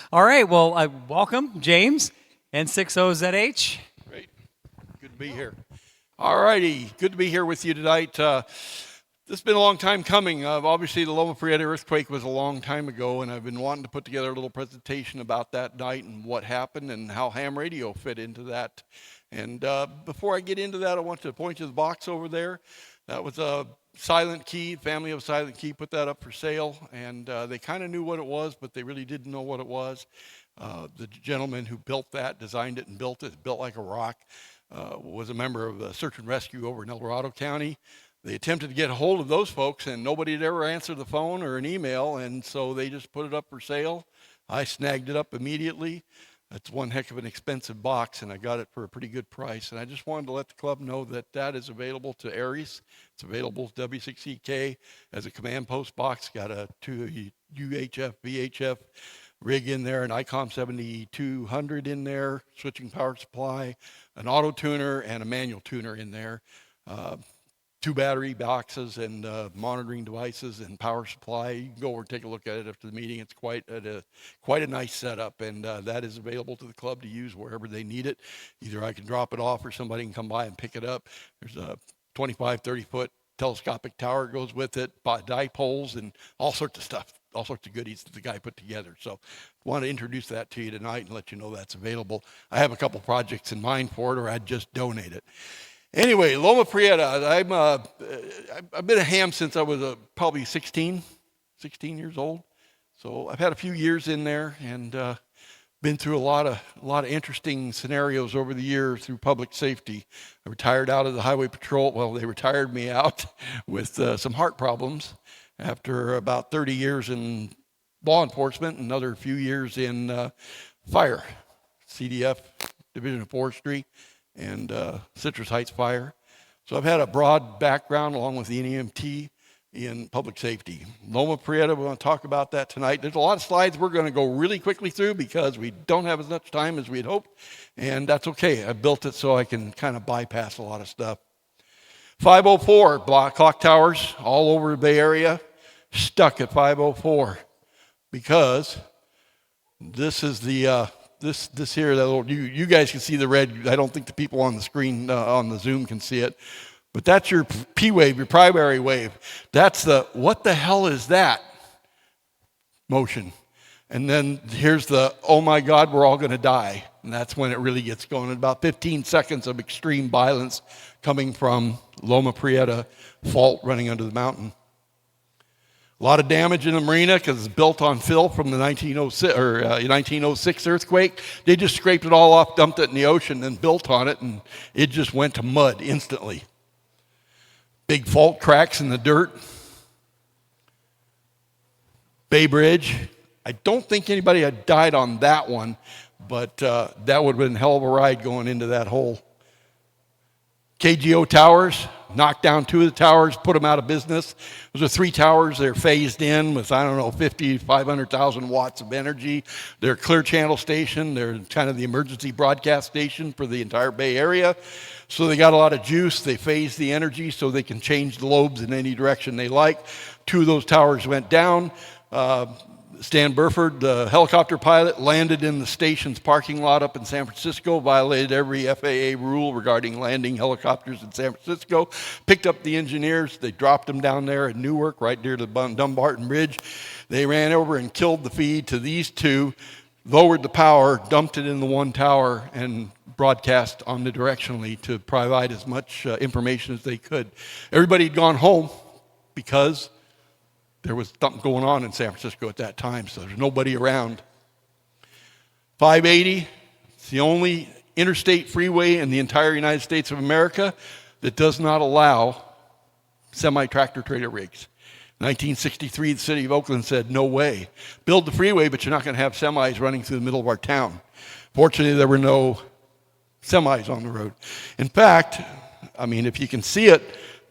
All right, well, welcome, James, N60ZH. Great. Good to be here. All righty. Good to be here with you tonight. This has been a long time coming. Obviously, the Loma Prieta Earthquake was a long time ago, and I've been wanting to put together a little presentation about that night and what happened and how ham radio fit into that. And before I get into that, I want to point to the box over there. That was a Silent Key, family of Silent Key put that up for sale, and they kind of knew what it was, but they really didn't know what it was. The gentleman who built that, designed it and built it, built like a rock, was a member of the search and rescue over in El Dorado County. They attempted to get a hold of those folks, and nobody had ever answered the phone or an email, and so they just put it up for sale. I snagged it up immediately. That's one heck of an expensive box, and I got it for a pretty good price. And I just wanted to let the club know that that is available to Aries. It's available to W6EK as a command post box. Got a UHF, VHF rig in there, an ICOM 7200 in there, switching power supply, an auto tuner, and a manual tuner in there. 2 battery boxes and monitoring devices and power supply. You can go over and take a look at it after the meeting. It's quite a nice setup, and that is available to the club to use wherever they need it. Either I can drop it off or somebody can come by and pick it up. There's a 25, 30-foot telescopic tower goes with it, dipoles, and all sorts of stuff, all sorts of goodies that the guy put together. So I want to introduce that to you tonight and let you know that's available. I have a couple projects in mind for it, or I'd just donate it. Anyway, Loma Prieta, I've been a ham since I was probably 16 years old. So I've had a few years in there and been through a lot of interesting scenarios over the years through public safety. I retired out of the highway patrol. Well, they retired me out with some heart problems after about 30 years in law enforcement, another few years in fire, CDF, Division of Forestry, and Citrus Heights Fire. So I've had a broad background along with the NEMT in public safety. Loma Prieta, we want to talk about that tonight. There's a lot of slides we're going to go really quickly through because we don't have as much time as we'd hoped, and that's okay. I built it so I can kind of bypass a lot of stuff. 504 clock towers all over the Bay Area, stuck at 504 because this is the this here, that little, you guys can see the red. I don't think the people on the screen on the Zoom can see it, but that's your P wave, your primary wave. That's the what the hell is that motion. And then here's the oh my God, we're all going to die. And that's when it really gets going. About 15 seconds of extreme violence coming from Loma Prieta fault running under the mountain. A lot of damage in the marina because it's built on fill from the 1906 earthquake. They just scraped it all off, dumped it in the ocean, and built on it, and it just went to mud instantly. Big fault cracks in the dirt. Bay Bridge. I don't think anybody had died on that one, but that would have been a hell of a ride going into that hole. KGO towers, knocked down 2 of the towers, put them out of business. Those are 3 towers. They're phased in with, 500,000 watts of energy. They're a clear channel station. They're kind of the emergency broadcast station for the entire Bay Area. So they got a lot of juice. They phased the energy so they can change the lobes in any direction they like. 2 of those towers went down. Stan Burford, the helicopter pilot, landed in the station's parking lot up in San Francisco, violated every FAA rule regarding landing helicopters in San Francisco, picked up the engineers, they dropped them down there at Newark, right near the Dumbarton Bridge. They ran over and killed the feed to these 2, lowered the power, dumped it in the one tower, and broadcast omnidirectionally to provide as much information as they could. Everybody had gone home because there was something going on in San Francisco at that time, so there's nobody around. 580, it's the only interstate freeway in the entire United States of America that does not allow semi-tractor trailer rigs. 1963, the city of Oakland said, no way. Build the freeway, but you're not going to have semis running through the middle of our town. Fortunately, there were no semis on the road. In fact, if you can see it,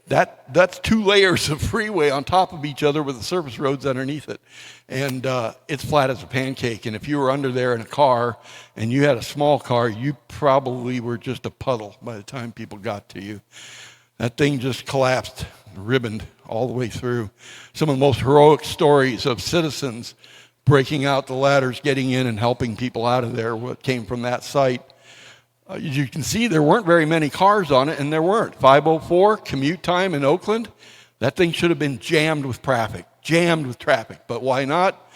that's 2 layers of freeway on top of each other with the surface roads underneath it. And it's flat as a pancake. And if you were under there in a car and you had a small car, you probably were just a puddle by the time people got to you. That thing just collapsed, ribboned all the way through. Some of the most heroic stories of citizens breaking out the ladders, getting in and helping people out of there, what came from that site. As you can see, there weren't very many cars on it, and there weren't. 5:04, commute time in Oakland. That thing should have been jammed with traffic. But why not?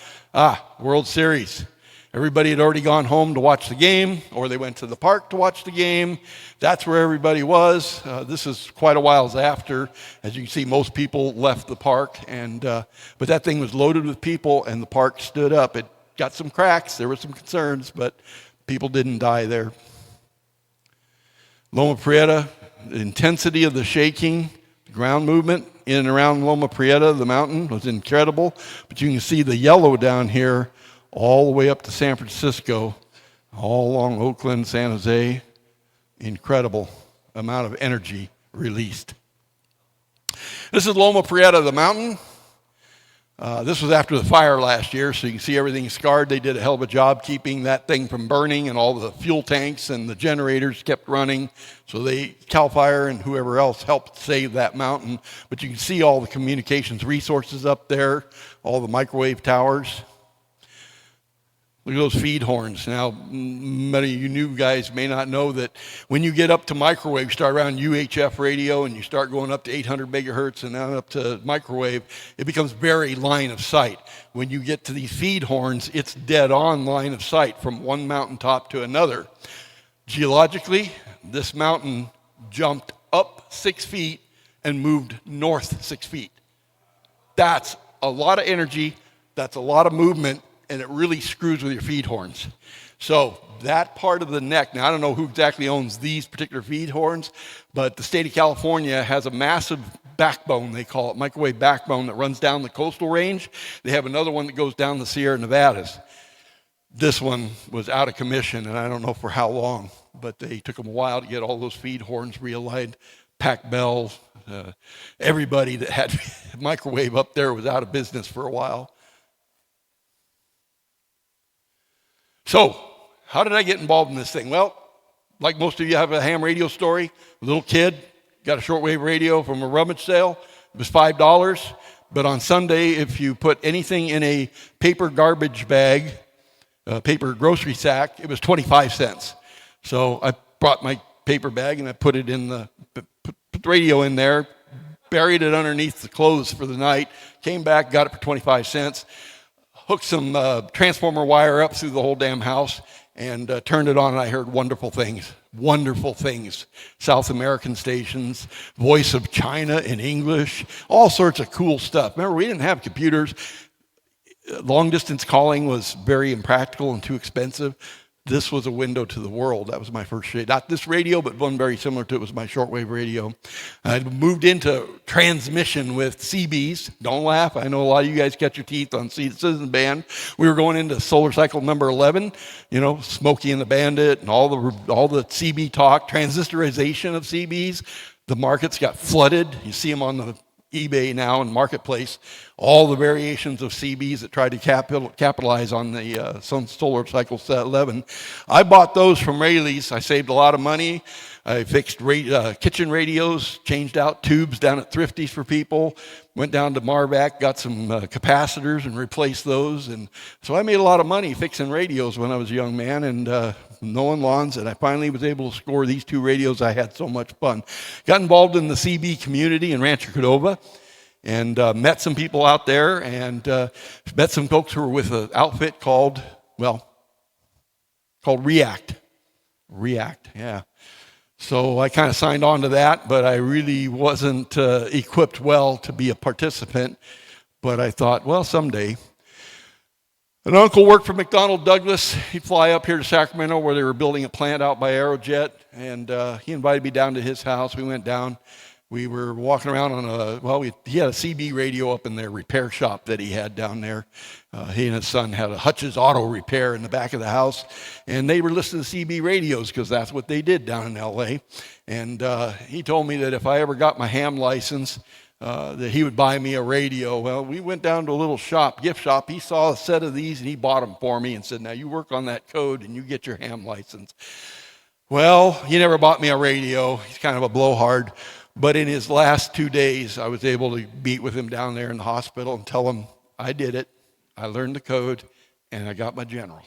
World Series. Everybody had already gone home to watch the game, or they went to the park to watch the game. That's where everybody was. This is quite a while after. As you can see, most people left the park, but that thing was loaded with people, and the park stood up. It got some cracks. There were some concerns, but people didn't die there. Loma Prieta, the intensity of the shaking, the ground movement in and around Loma Prieta, the mountain, was incredible. But you can see the yellow down here all the way up to San Francisco, all along Oakland, San Jose. Incredible amount of energy released. This is Loma Prieta, the mountain. This was after the fire last year, so you can see everything scarred. They did a hell of a job keeping that thing from burning, and all the fuel tanks and the generators kept running. So CAL FIRE and whoever else helped save that mountain. But you can see all the communications resources up there, all the microwave towers. Look at those feed horns. Now, many of you new guys may not know that when you get up to microwave, you start around UHF radio and you start going up to 800 megahertz and then up to microwave, it becomes very line of sight. When you get to these feed horns, it's dead on line of sight from one mountaintop to another. Geologically, this mountain jumped up 6 feet and moved north 6 feet. That's a lot of energy. That's a lot of movement. And it really screws with your feed horns. So that part of the neck, now I don't know who exactly owns these particular feed horns, but the state of California has a massive backbone, they call it, microwave backbone, that runs down the coastal range. They have another one that goes down the Sierra Nevadas. This one was out of commission, and I don't know for how long, but they took them a while to get all those feed horns realigned. Pac Bell, everybody that had microwave up there was out of business for a while. So, how did I get involved in this thing? Well, like most of you, I have a ham radio story. A little kid got a shortwave radio from a rummage sale. It was $5. But on Sunday, if you put anything in a paper garbage bag, a paper grocery sack, it was 25 cents. So I brought my paper bag and I put it in put the radio in there, buried it underneath the clothes for the night, came back, got it for 25 cents. Hooked some transformer wire up through the whole damn house and turned it on, and I heard wonderful things. South American stations, Voice of China in English, all sorts of cool stuff. Remember, we didn't have computers. Long distance calling was very impractical and too expensive. This was a window to the world. That was my first radio. Not this radio, but one very similar to it was my shortwave radio. I moved into transmission with CBs. Don't laugh. I know a lot of you guys catch your teeth on Citizen Band. We were going into solar cycle number 11, Smokey and the Bandit and all the CB talk, transistorization of CBs. The markets got flooded. You see them on the eBay now and Marketplace, all the variations of CBs that tried to capitalize on the solar cycle 11. I bought those from Rayleigh's. I saved a lot of money. I fixed kitchen radios, changed out tubes down at Thrifty's for people, went down to Marvac, got some capacitors and replaced those. And so I made a lot of money fixing radios when I was a young man and mowing lawns, and I finally was able to score these 2 radios. I had so much fun. Got involved in the CB community in Rancho Cordova and met some people out there and met some folks who were with an outfit called React. Yeah. So I kind of signed on to that, but I really wasn't equipped well to be a participant. But I thought, well, someday. An uncle worked for McDonnell Douglas. He'd fly up here to Sacramento where they were building a plant out by Aerojet, and he invited me down to his house. We went down. We were walking around on he had a CB radio up in their repair shop that he had down there. He and his son had a Hutch's Auto Repair in the back of the house, and they were listening to CB radios because that's what they did down in L.A. And he told me that if I ever got my ham license, that he would buy me a radio. Well, we went down to a little gift shop. He saw a set of these, and he bought them for me and said, now you work on that code, and you get your ham license. Well, he never bought me a radio. He's kind of a blowhard. But in his last 2 days, I was able to meet with him down there in the hospital and tell him I did it. I learned the code. and I got my general,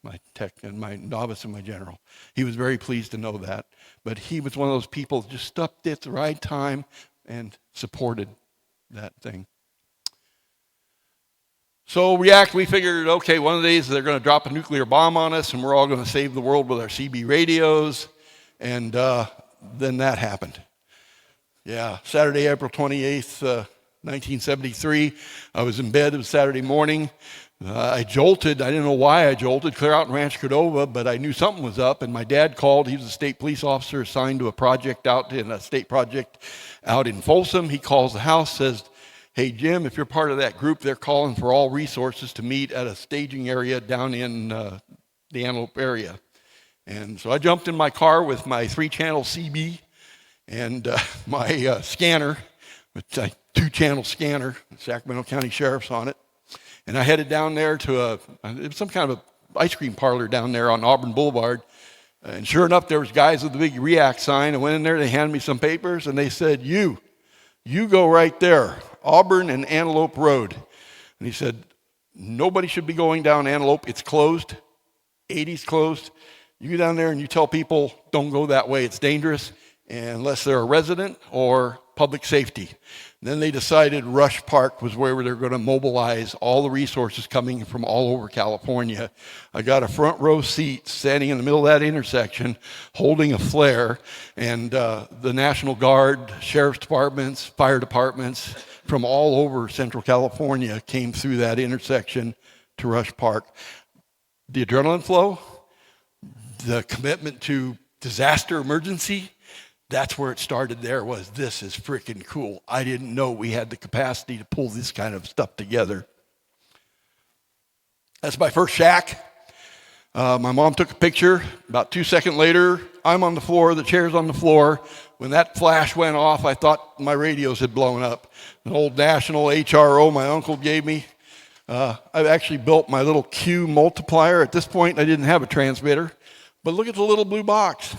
my tech and my novice and my general. He was very pleased to know that. But he was one of those people that just stopped at the right time and supported that thing. So we figured, okay, one of the days they're going to drop a nuclear bomb on us and we're all going to save the world with our CB radios. And then that happened. Yeah, Saturday, April 28th, 1973. I was in bed. It was Saturday morning. I jolted. I didn't know why I jolted, clear out in Rancho Cordova, but I knew something was up. And my dad called. He was a state police officer assigned to a state project out in Folsom. He calls the house, says, "Hey, Jim, if you're part of that group, they're calling for all resources to meet at a staging area down in the Antelope area." And so I jumped in my car with my 3-channel CB and my scanner, with a 2-channel scanner, Sacramento County Sheriff's on it. And I headed down there to it was some kind of a ice cream parlor down there on Auburn Boulevard. And sure enough, there was guys with the big REACT sign. I went in there, they handed me some papers, and they said, you go right there, Auburn and Antelope Road. And he said, nobody should be going down Antelope. It's closed. 80's closed. You go down there and you tell people, don't go that way. It's dangerous unless they're a resident or public safety. And then they decided Rush Park was where they're going to mobilize all the resources coming from all over California. I got a front row seat standing in the middle of that intersection holding a flare, and the National Guard, sheriff's departments, fire departments from all over Central California came through that intersection to Rush Park. The adrenaline flow, the commitment to disaster emergency, that's where it started there. This is freaking cool. I didn't know we had the capacity to pull this kind of stuff together. That's my first shack. My mom took a picture. About 2 seconds later, I'm on the floor, the chair's on the floor. When that flash went off, I thought my radios had blown up. An old national HRO my uncle gave me. I've actually built my little Q multiplier. At this point, I didn't have a transmitter. But look at the little blue box.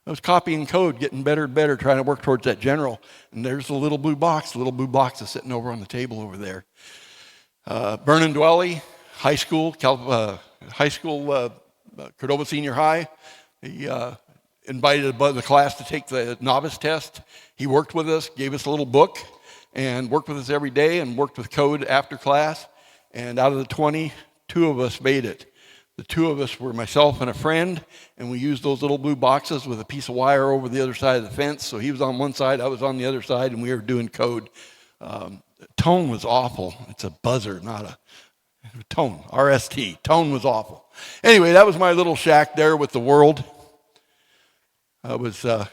I was copying code, getting better and better, trying to work towards that general. And there's the little blue box. The little blue box is sitting over on the table over there. Vernon Dwelly, high school, Cordova Senior High. He invited the class to take the novice test. He worked with us, gave us a little book, and worked with us every day and worked with code after class. And out of the 20, 2 of us made it. The 2 of us were myself and a friend, and we used those little blue boxes with a piece of wire over the other side of the fence. So he was on one side, I was on the other side, and we were doing code. Tone was awful. It's a buzzer, not a tone, RST. Tone was awful. Anyway, that was my little shack there with the world. I was stuck.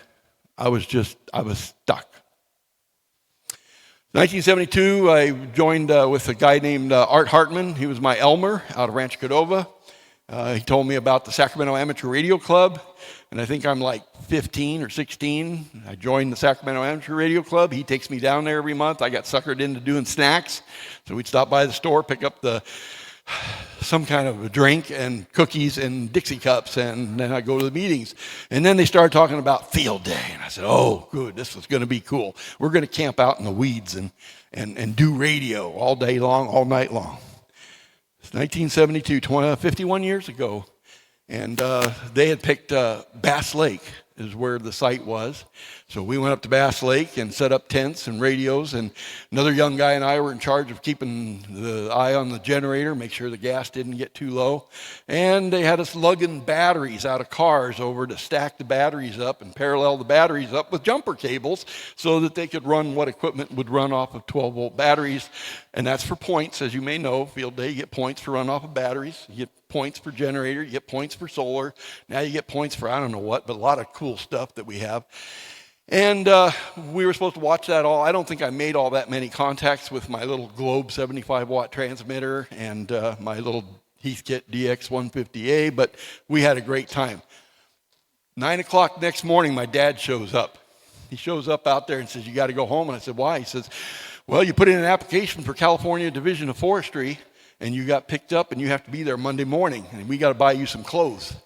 1972, I joined with a guy named Art Hartman. He was my Elmer out of Rancho Cordova. He told me about the Sacramento Amateur Radio Club, and I think I'm like 15 or 16. I joined the Sacramento Amateur Radio Club. He takes me down there every month. I got suckered into doing snacks, so we'd stop by the store, pick up some kind of a drink and cookies and Dixie cups, and then I'd go to the meetings. And then they started talking about field day, and I said, oh, good, this was going to be cool. We're going to camp out in the weeds and do radio all day long, all night long. It's 1972, 51 years ago, and they had picked Bass Lake is where the site was. So we went up to Bass Lake and set up tents and radios, and another young guy and I were in charge of keeping the eye on the generator, make sure the gas didn't get too low. And they had us lugging batteries out of cars over to stack the batteries up and parallel the batteries up with jumper cables so that they could run what equipment would run off of 12-volt batteries. And that's for points. As you may know, field day, you get points for run off of batteries. You get points for generator. You get points for solar. Now you get points for I don't know what, but a lot of cool stuff that we have. And we were supposed to watch that all. I don't think I made all that many contacts with my little Globe 75-watt transmitter and my little Heathkit DX150A, but we had a great time. 9 o'clock next morning, my dad shows up. He shows up out there and says, you got to go home. And I said, why? He says, well, you put in an application for California Division of Forestry, and you got picked up, and you have to be there Monday morning, and we got to buy you some clothes.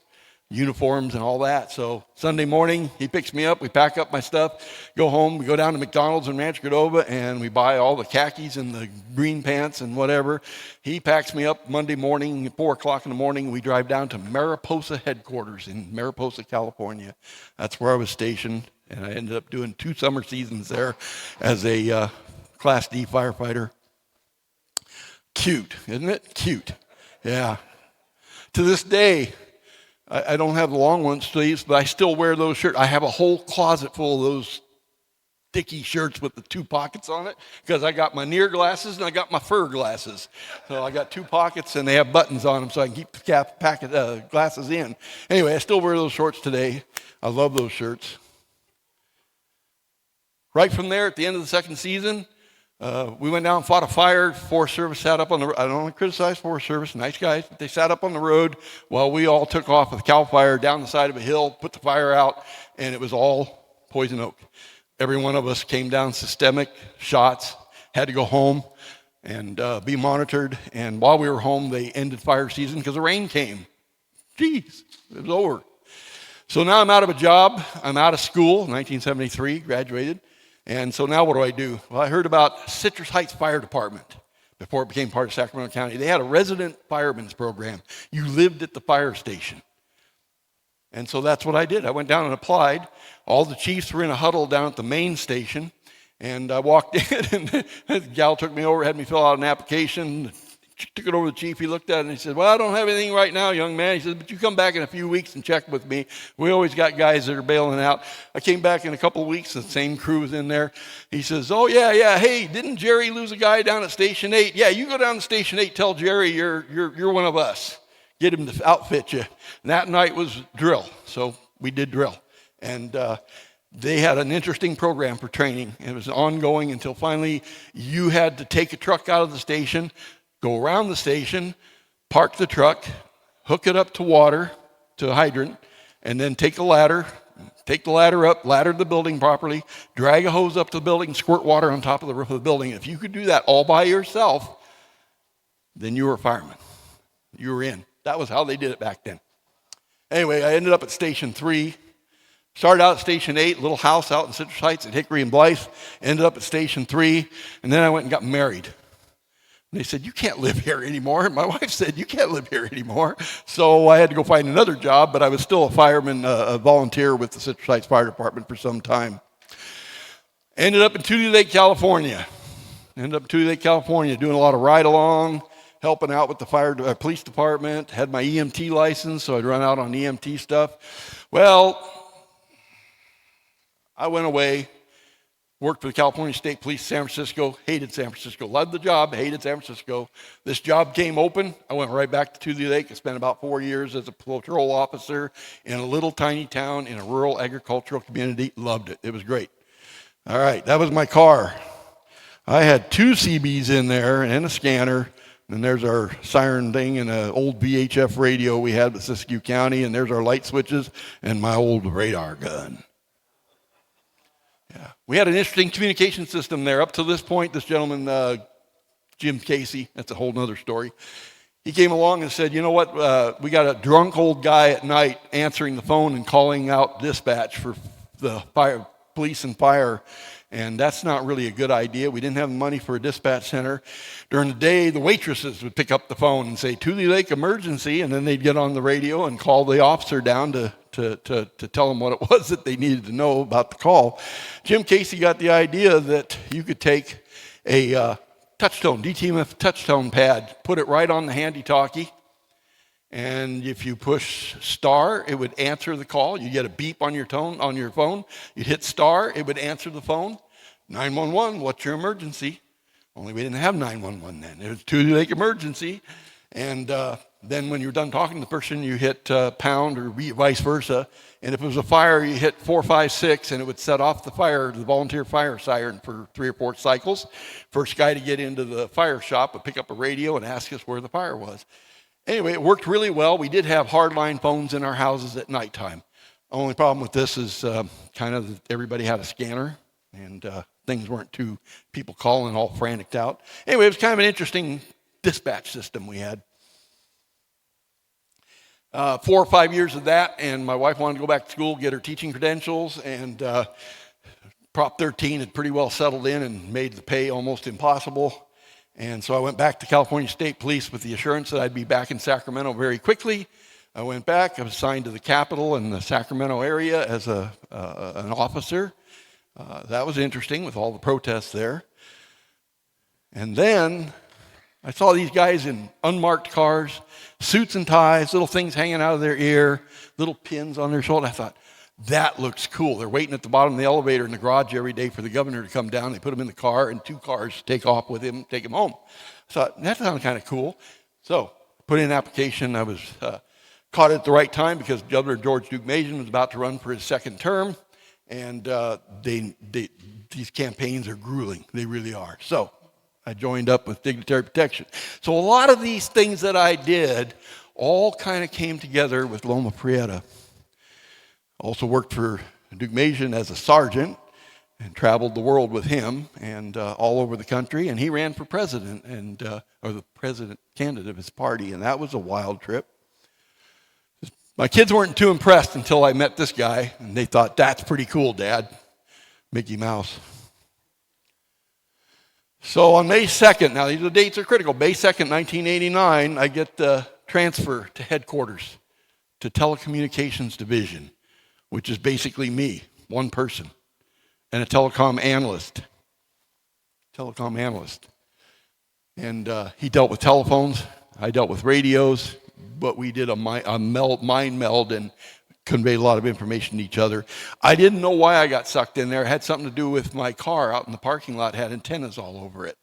uniforms and all that. So Sunday morning, he picks me up. We pack up my stuff, go home. We go down to McDonald's in Rancho Cordova, and we buy all the khakis and the green pants and whatever. He packs me up Monday morning at 4 o'clock in the morning. We drive down to Mariposa headquarters in Mariposa, California. That's where I was stationed, and I ended up doing 2 summer seasons there as a Class D firefighter. Cute, isn't it? Cute. Yeah. To this day, I don't have the long one sleeves, but I still wear those shirts. I have a whole closet full of those sticky shirts with the 2 pockets on it because I got my near glasses and I got my fur glasses. So I got 2 pockets and they have buttons on them so I can keep the glasses in. Anyway, I still wear those shorts today. I love those shirts. Right from there, at the end of the second season, we went down and fought a fire. Forest Service sat up on the road. I don't want to criticize Forest Service, nice guys, but they sat up on the road while we all took off with CAL FIRE down the side of a hill, put the fire out, and it was all poison oak. Every one of us came down systemic shots, had to go home and be monitored. And while we were home, they ended fire season because the rain came. Jeez, it was over. So now I'm out of a job. I'm out of school, 1973, graduated. And so now what do? Well, I heard about Citrus Heights Fire Department before it became part of Sacramento County. They had a resident fireman's program. You lived at the fire station. And so that's what I did. I went down and applied. All the chiefs were in a huddle down at the main station. And I walked in, and the gal took me over, had me fill out an application. Took it over to the chief. He looked at it and he said, well, I don't have anything right now, young man. He said, but you come back in a few weeks and check with me. We always got guys that are bailing out. I came back in a couple of weeks. The same crew was in there. He says, oh, yeah. Hey, didn't Jerry lose a guy down at Station 8? Yeah, you go down to Station 8. Tell Jerry you're one of us. Get him to outfit you. And that night was drill. So we did drill. And they had an interesting program for training. It was ongoing until finally you had to take a truck out of the station, go around the station, park the truck, hook it up to water, to a hydrant, and then take the ladder up, ladder the building properly, drag a hose up to the building, squirt water on top of the roof of the building. If you could do that all by yourself, then you were a fireman. You were in. That was how they did it back then. Anyway, I ended up at Station 3. Started out at Station 8, little house out in Citrus Heights at Hickory and Blythe. Ended up at Station 3, and then I went and got married. And they said, you can't live here anymore. And my wife said, you can't live here anymore. So I had to go find another job, but I was still a fireman, a volunteer with the Citrus Heights Fire Department for some time. Ended up in Tule Lake, California. Doing a lot of ride-along, helping out with the police department. Had my EMT license, so I'd run out on EMT stuff. Well, I went away. Worked for the California State Police, San Francisco, hated San Francisco. Loved the job, hated San Francisco. This job came open. I went right back to Tule Lake. I spent about 4 years as a patrol officer in a little tiny town in a rural agricultural community. Loved it. It was great. All right, that was my car. I had 2 CBs in there and a scanner. And there's our siren thing and an old VHF radio we had with Siskiyou County. And there's our light switches and my old radar gun. Yeah, we had an interesting communication system there. Up to this point, this gentleman, Jim Casey, that's a whole other story. He came along and said, you know what, we got a drunk old guy at night answering the phone and calling out dispatch for the police and fire. And that's not really a good idea. We didn't have money for a dispatch center. During the day, the waitresses would pick up the phone and say, Tule Lake emergency, and then they'd get on the radio and call the officer down to tell them what it was that they needed to know about the call. Jim Casey got the idea that you could take a touchtone, DTMF touchtone pad, put it right on the handy-talkie, and if you push star, it would answer the call. You get a beep on your phone. You'd hit star, it would answer the phone. 911, what's your emergency? Only we didn't have 911 then. It was Tule Lake emergency. And then when you're done talking to the person, you hit pound or vice versa. And if it was a fire, you hit 4, 5, 6, and it would set off the volunteer fire siren for 3 or 4 cycles. First guy to get into the fire shop would pick up a radio and ask us where the fire was. Anyway, it worked really well. We did have hardline phones in our houses at nighttime. Only problem with this is kind of everybody had a scanner, and things weren't too people calling all frantic out. Anyway, it was kind of an interesting dispatch system we had. 4 or 5 years of that, and my wife wanted to go back to school, get her teaching credentials, and Prop 13 had pretty well settled in and made the pay almost impossible. And so I went back to California State Police with the assurance that I'd be back in Sacramento very quickly. I went back. I was assigned to the Capitol in the Sacramento area as an officer. That was interesting with all the protests there. And then I saw these guys in unmarked cars, suits and ties, little things hanging out of their ear, little pins on their shoulder. I thought, that looks cool. They're waiting at the bottom of the elevator in the garage every day for the governor to come down. They put him in the car, and 2 cars take off with him, take him home. I thought, that sounded kind of cool. So put in an application. I was caught at the right time because Governor George Duke Mason was about to run for his 2nd term, and these campaigns are grueling. They really are. So I joined up with dignitary protection. So a lot of these things that I did all kind of came together with Loma Prieta. Also worked for Duke Mason as a sergeant and traveled the world with him and all over the country. And he ran for president or the president candidate of his party. And that was a wild trip. My kids weren't too impressed until I met this guy. And they thought, that's pretty cool, Dad. Mickey Mouse. So on May 2nd, now these dates are critical. May 2nd, 1989, I get the transfer to headquarters, to telecommunications division, which is basically me, one person, and a telecom analyst. And he dealt with telephones, I dealt with radios, but we did a mind meld and conveyed a lot of information to each other. I didn't know why I got sucked in there. It had something to do with my car out in the parking lot, had antennas all over it.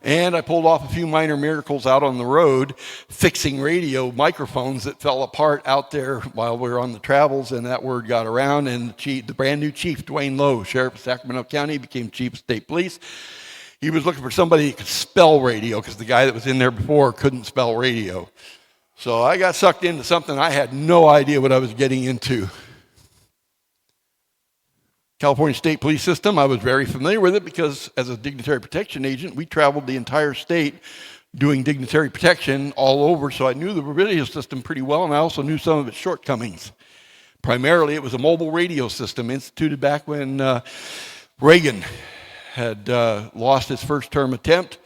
And I pulled off a few minor miracles out on the road, fixing radio microphones that fell apart out there while we were on the travels, and that word got around, and the brand new chief, Dwayne Lowe, sheriff of Sacramento County, became chief of state police. He was looking for somebody who could spell radio, because the guy that was in there before couldn't spell radio. So I got sucked into something I had no idea what I was getting into. California State Police system, I was very familiar with it because as a dignitary protection agent, we traveled the entire state doing dignitary protection all over, so I knew the radio system pretty well, and I also knew some of its shortcomings. Primarily, it was a mobile radio system instituted back when Reagan had lost his first term attempt.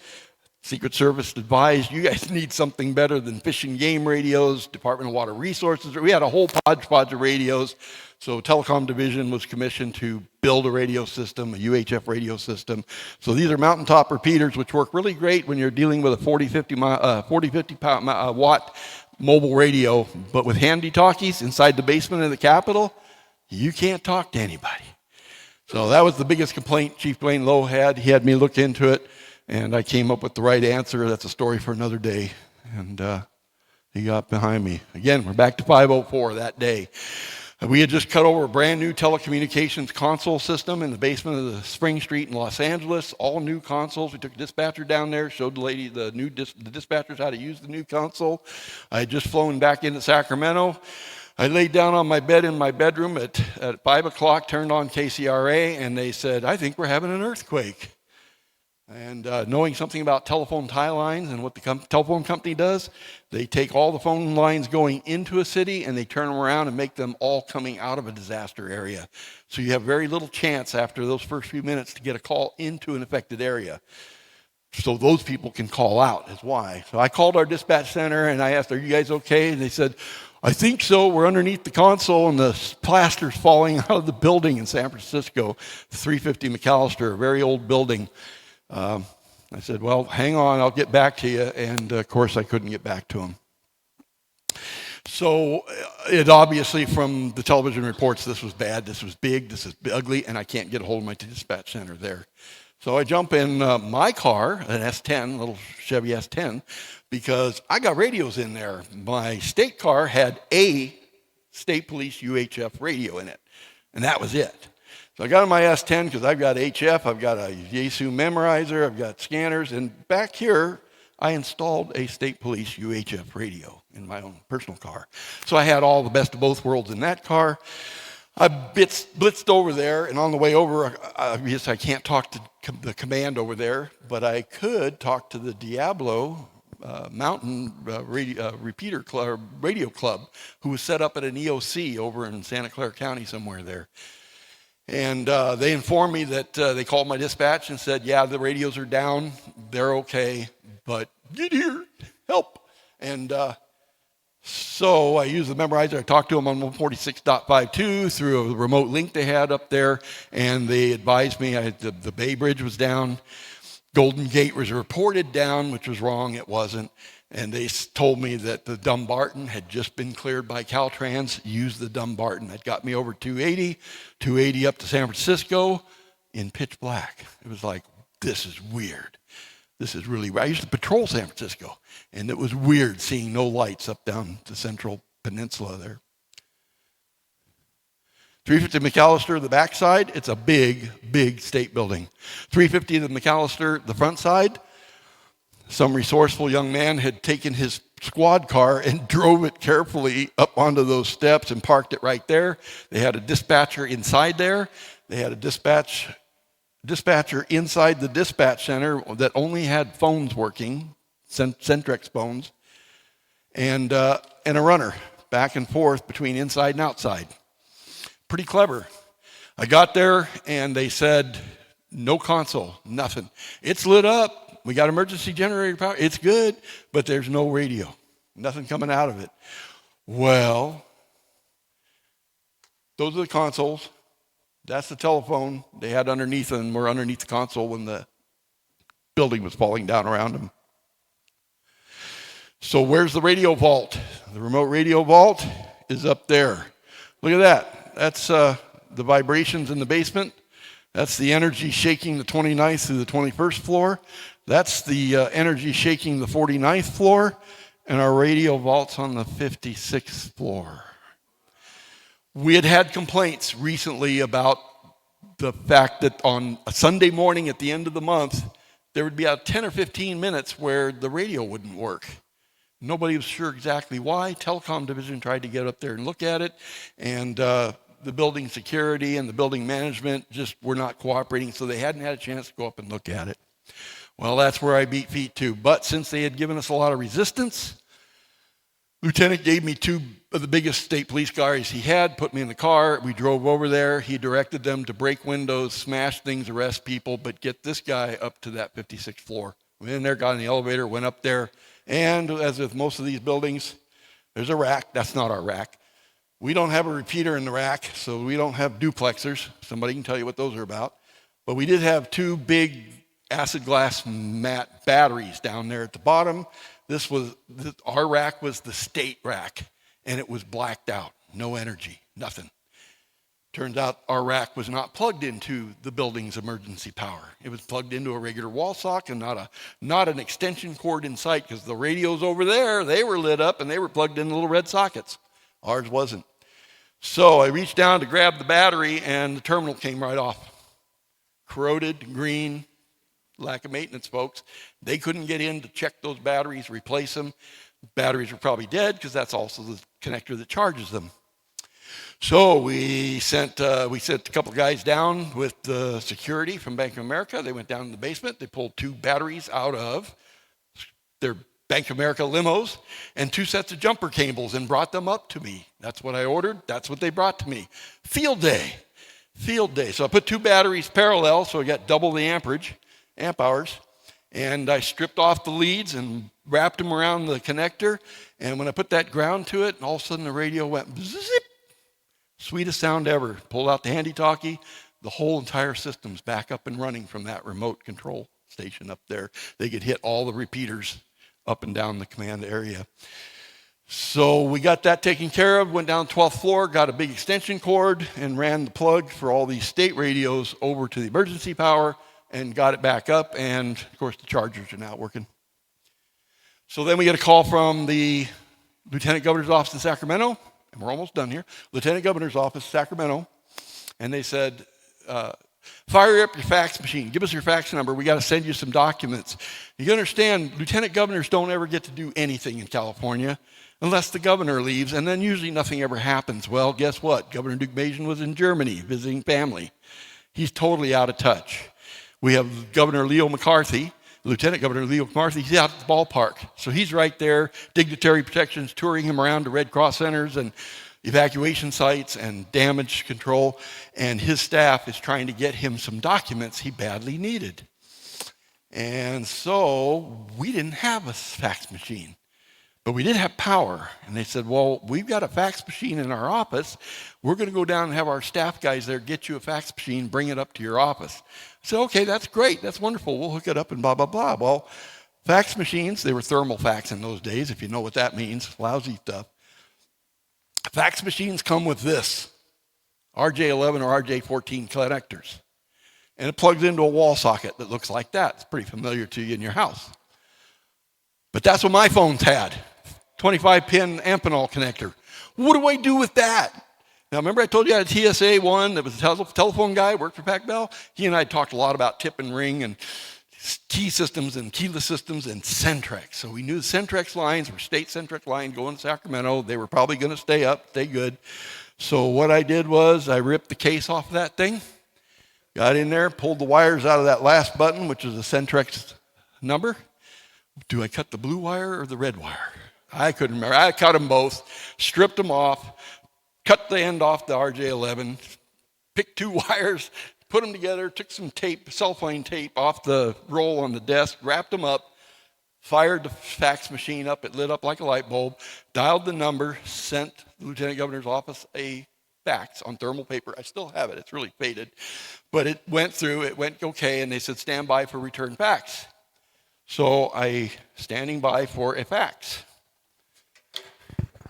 Secret Service advised, you guys need something better than fish and game radios, Department of Water Resources. We had a whole hodgepodge of radios. So Telecom Division was commissioned to build a radio system, a UHF radio system. So these are mountaintop repeaters, which work really great when you're dealing with a 50 watt mobile radio. But with handy talkies inside the basement of the Capitol, you can't talk to anybody. So that was the biggest complaint Chief Dwayne Lowe had. He had me look into it. And I came up with the right answer. That's a story for another day. And he got behind me. Again, we're back to 504 that day. We had just cut over a brand new telecommunications console system in the basement of the Spring Street in Los Angeles. All new consoles. We took a dispatcher down there, showed the lady, the dispatchers how to use the new console. I had just flown back into Sacramento. I laid down on my bed in my bedroom at 5 o'clock, turned on KCRA, and they said, I think we're having an earthquake. And knowing something about telephone tie lines and what the telephone company does, they take all the phone lines going into a city and they turn them around and make them all coming out of a disaster area. So you have very little chance after those first few minutes to get a call into an affected area. So those people can call out is why. So I called our dispatch center and I asked, are you guys okay? And they said, I think so. We're underneath the console and the plaster's falling out of the building in San Francisco, 350 McAllister, a very old building. I said, well, hang on, I'll get back to you. And of course, I couldn't get back to him. So it obviously, from the television reports, this was bad, this was big, this is ugly, and I can't get a hold of my dispatch center there. So I jump in my car, an S10, little Chevy S10, because I got radios in there. My state car had a state police UHF radio in it, and that was it. So I got on my S10 because I've got HF, I've got a Yaesu memorizer, I've got scanners, and back here I installed a state police UHF radio in my own personal car. So I had all the best of both worlds in that car. I blitzed over there, and on the way over, I can't talk to the command over there, but I could talk to the Diablo mountain repeater club, radio club, who was set up at an EOC over in Santa Clara County somewhere there. And they informed me that they called my dispatch and said, yeah, the radios are down, they're okay, but get here, help. And so I used the memorizer. I talked to them on 146.52 through a remote link they had up there, and they advised me the Bay Bridge was down. Golden Gate was reported down, which was wrong. It wasn't. And they told me that the Dumbarton had just been cleared by Caltrans. Use the Dumbarton. That got me over 280 up to San Francisco in pitch black. It was like, this is weird. This is really weird. I used to patrol San Francisco, and it was weird seeing no lights up down the Central Peninsula there. 350 McAllister, the backside, it's a big, big state building. 350 the McAllister, the front side, some resourceful young man had taken his squad car and drove it carefully up onto those steps and parked it right there. They had a dispatcher inside there. They had a dispatcher inside the dispatch center that only had phones working, Centrex phones, and a runner back and forth between inside and outside. Pretty clever. I got there and they said, no console, nothing. It's lit up. We got emergency generator power. It's good, but there's no radio. Nothing coming out of it. Well, those are the consoles. That's the telephone they had underneath and were underneath the console when the building was falling down around them. So where's the radio vault? The remote radio vault is up there. Look at that. That's the vibrations in the basement. That's the energy shaking the 29th through the 21st floor. That's the energy shaking the 49th floor. And our radio vault's on the 56th floor. We had complaints recently about the fact that on a Sunday morning at the end of the month, there would be about 10 or 15 minutes where the radio wouldn't work. Nobody was sure exactly why. Telecom division tried to get up there and look at it, and the building security and the building management just were not cooperating, so they hadn't had a chance to go up and look at it. Well, that's where I beat feet too. But since they had given us a lot of resistance, Lieutenant gave me two of the biggest state police cars he had, put me in the car. We drove over there. He directed them to break windows, smash things, arrest people, but get this guy up to that 56th floor. Went in there, got in the elevator, went up there, and as with most of these buildings, there's a rack. That's not our rack. We don't have a repeater in the rack, so we don't have duplexers. Somebody can tell you what those are about. But we did have two big acid glass mat batteries down there at the bottom. Our rack was the state rack, and it was blacked out. No energy, nothing. Turns out our rack was not plugged into the building's emergency power. It was plugged into a regular wall socket and not an extension cord in sight, because the radios over there, they were lit up and they were plugged in little red sockets. Ours wasn't. So I reached down to grab the battery and the terminal came right off. Corroded, green, lack of maintenance, folks. They couldn't get in to check those batteries, replace them. Batteries were probably dead because that's also the connector that charges them. So we sent a couple guys down with security from Bank of America. They went down in the basement. They pulled two batteries out of their Bank of America limos and two sets of jumper cables and brought them up to me. That's what I ordered. That's what they brought to me. Field day. So I put two batteries parallel, so I got double the amp hours. And I stripped off the leads and wrapped them around the connector. And when I put that ground to it, all of a sudden the radio went zip. Sweetest sound ever. Pulled out the handy-talkie. The whole entire system's back up and running from that remote control station up there. They could hit all the repeaters up and down the command area. So we got that taken care of, went down 12th floor, got a big extension cord, and ran the plug for all these state radios over to the emergency power and got it back up, and of course the chargers are now working. So then we get a call from the Lieutenant Governor's office in Sacramento, and we're almost done here. Lieutenant Governor's office, Sacramento, and they said, fire up your fax machine. Give us your fax number. We got to send you some documents. You understand, lieutenant governors don't ever get to do anything in California unless the governor leaves, and then usually nothing ever happens. Well, guess what? Governor Duke Mason was in Germany visiting family. He's totally out of touch. We have Governor Leo McCarthy. Lieutenant Governor Leo McCarthy, he's out at the ballpark. So he's right there, dignitary protections, touring him around to Red Cross centers and evacuation sites and damage control. And his staff is trying to get him some documents he badly needed. And so we didn't have a fax machine, but we did have power. And they said, well, we've got a fax machine in our office. We're going to go down and have our staff guys there get you a fax machine, bring it up to your office. I said, okay, that's great. That's wonderful. We'll hook it up and blah, blah, blah. Well, fax machines, they were thermal fax in those days, if you know what that means, lousy stuff. Fax machines come with this, RJ11 or RJ14 connectors. And it plugs into a wall socket that looks like that. It's pretty familiar to you in your house. But that's what my phones had, 25-pin Amphenol connector. What do I do with that? Now, remember I told you I had a TSA one that was a telephone guy, worked for Pac Bell? He and I talked a lot about tip and ring and key systems and keyless systems and Centrex. So we knew the Centrex lines were state Centrex lines going to Sacramento. They were probably going to stay up, stay good. So what I did was I ripped the case off of that thing, got in there, pulled the wires out of that last button, which is a Centrex number. Do I cut the blue wire or the red wire? I couldn't remember. I cut them both, stripped them off, cut the end off the RJ11, picked two wires, put them together, took some tape, cellophane tape off the roll on the desk, wrapped them up, fired the fax machine up. It lit up like a light bulb, dialed the number, sent the Lieutenant Governor's office a fax on thermal paper. I still have it. It's really faded. But it went through. It went okay, and they said, stand by for return fax. So I standing by for a fax.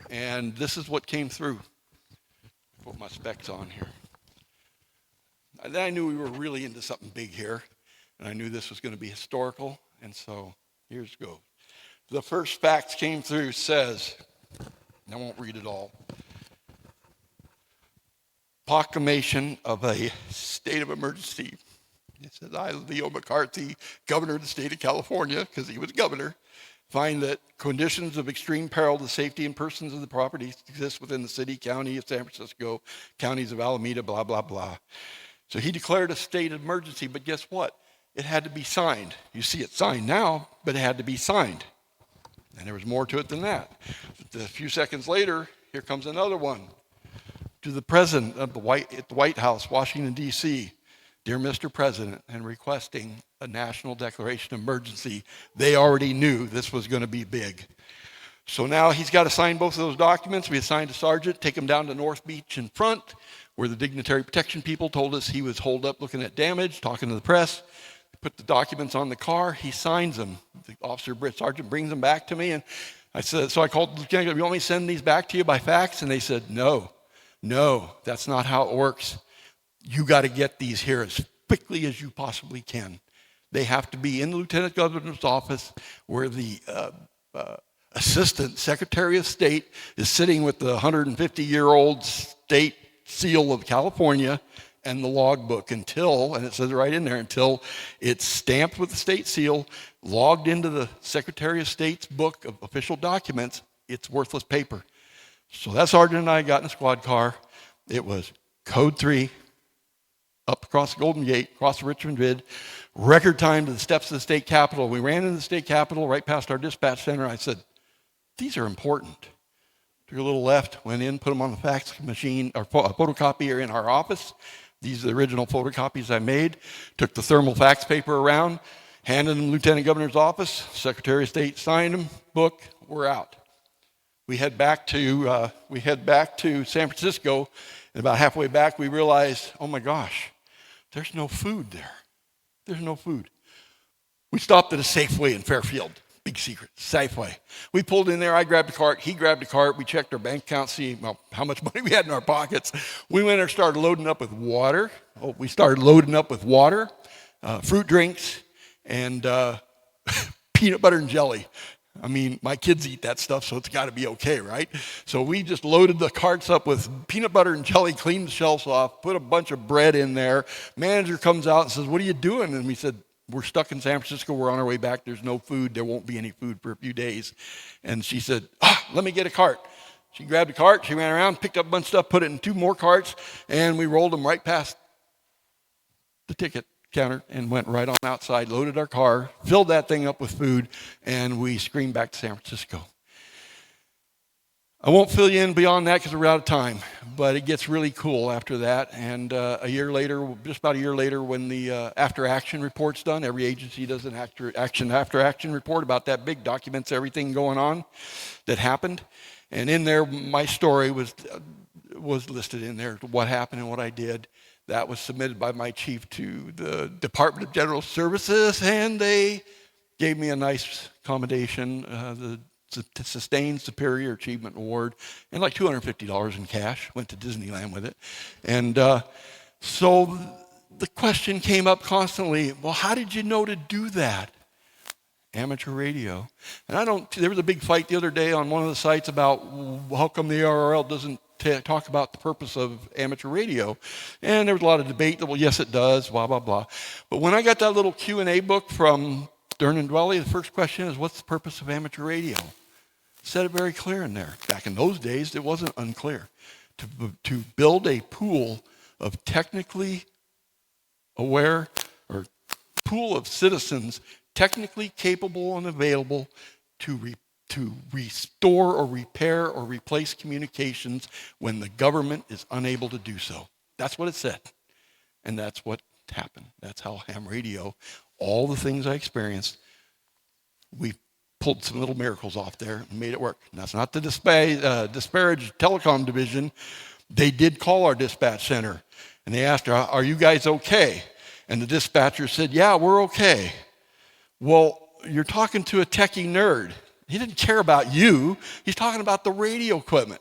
And this is what came through. Put my specs on here. And then I knew we were really into something big here, and I knew this was going to be historical, and so here's go. The first fax came through, says, I won't read it all, proclamation of a state of emergency. It says, I, Leo McCarthy, governor of the state of California, because he was governor, find that conditions of extreme peril to the safety and persons of the property exist within the city, county of San Francisco, counties of Alameda, blah, blah, blah. So he declared a state of emergency, but guess what? It had to be signed. You see it signed now, but it had to be signed. And there was more to it than that. A few seconds later, here comes another one. To the president of at the White House, Washington, D.C., dear Mr. President, and requesting a national declaration of emergency. They already knew this was going to be big. So now he's got to sign both of those documents. We assigned a sergeant, take him down to North Beach in front, where the dignitary protection people told us he was holed up looking at damage, talking to the press. Put the documents on the car. He signs them. The sergeant brings them back to me, and I said, so I called the lieutenant, you want me to send these back to you by fax? And they said, no, that's not how it works. You got to get these here as quickly as you possibly can. They have to be in the lieutenant governor's office where the assistant secretary of state is sitting with the 150-year-old state seal of California and the logbook until, and it says right in there, until it's stamped with the state seal, logged into the Secretary of State's book of official documents, it's worthless paper. So that sergeant and I got in a squad car. It was code 3, up across the Golden Gate, across the Richmond Bridge, record time to the steps of the state capitol. We ran into the state capitol right past our dispatch center. I said, these are important. Took a little left, went in, put them on the fax machine, or photocopier in our office. These are the original photocopies I made. Took the thermal fax paper around, handed them to the Lieutenant Governor's office. Secretary of State signed them, book, we're out. We head back to San Francisco, and about halfway back we realized, oh my gosh, there's no food there. There's no food. We stopped at a Safeway in Fairfield. Big secret, Safeway. We pulled in there, I grabbed a cart, he grabbed a cart, we checked our bank account, see how much money we had in our pockets. We went and started loading up with water. Fruit drinks, and peanut butter and jelly. I mean, my kids eat that stuff, so it's got to be okay, right? So we just loaded the carts up with peanut butter and jelly, cleaned the shelves off, put a bunch of bread in there. Manager comes out and says, what are you doing? And we said, we're stuck in San Francisco. We're on our way back. There's no food. There won't be any food for a few days. And she said, let me get a cart. She grabbed a cart. She ran around, picked up a bunch of stuff, put it in 2 more carts, and we rolled them right past the ticket counter and went right on outside, loaded our car, filled that thing up with food, and we screamed back to San Francisco. I won't fill you in beyond that because we're out of time, but it gets really cool after that. And a year later, just about a year later, when the after-action report's done, every agency does an after-action report about that big, documents everything going on that happened. And in there, my story was listed in there, what happened and what I did. That was submitted by my chief to the Department of General Services, and they gave me a nice commendation, the Sustained Superior Achievement Award, and like $250 in cash. Went to Disneyland with it. And so the question came up constantly, well, how did you know to do that? Amateur radio. And there was a big fight the other day on one of the sites about how come the ARRL doesn't talk about the purpose of amateur radio. And there was a lot of debate that, well, yes, it does, blah, blah, blah. But when I got that little Q&A book from Dern and Dwelly, the first question is, what's the purpose of amateur radio? Said it very clear in there. Back in those days, it wasn't unclear. To build a pool of technically aware, or pool of citizens technically capable and available to restore or repair or replace communications when the government is unable to do so. That's what it said. And that's what happened. That's how ham radio, all the things I experienced, we pulled some little miracles off there and made it work. And that's not to disparage telecom division. They did call our dispatch center and they asked her, are you guys okay? And the dispatcher said, yeah, we're okay. Well, you're talking to a techie nerd. He didn't care about you. He's talking about the radio equipment.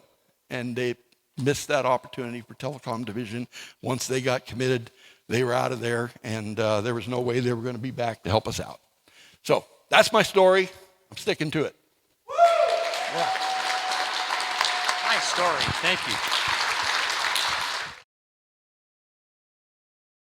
And they missed that opportunity for telecom division. Once they got committed, they were out of there, and there was no way they were going to be back to help us out. So that's my story. I'm sticking to it. Yeah. Nice story. Thank you.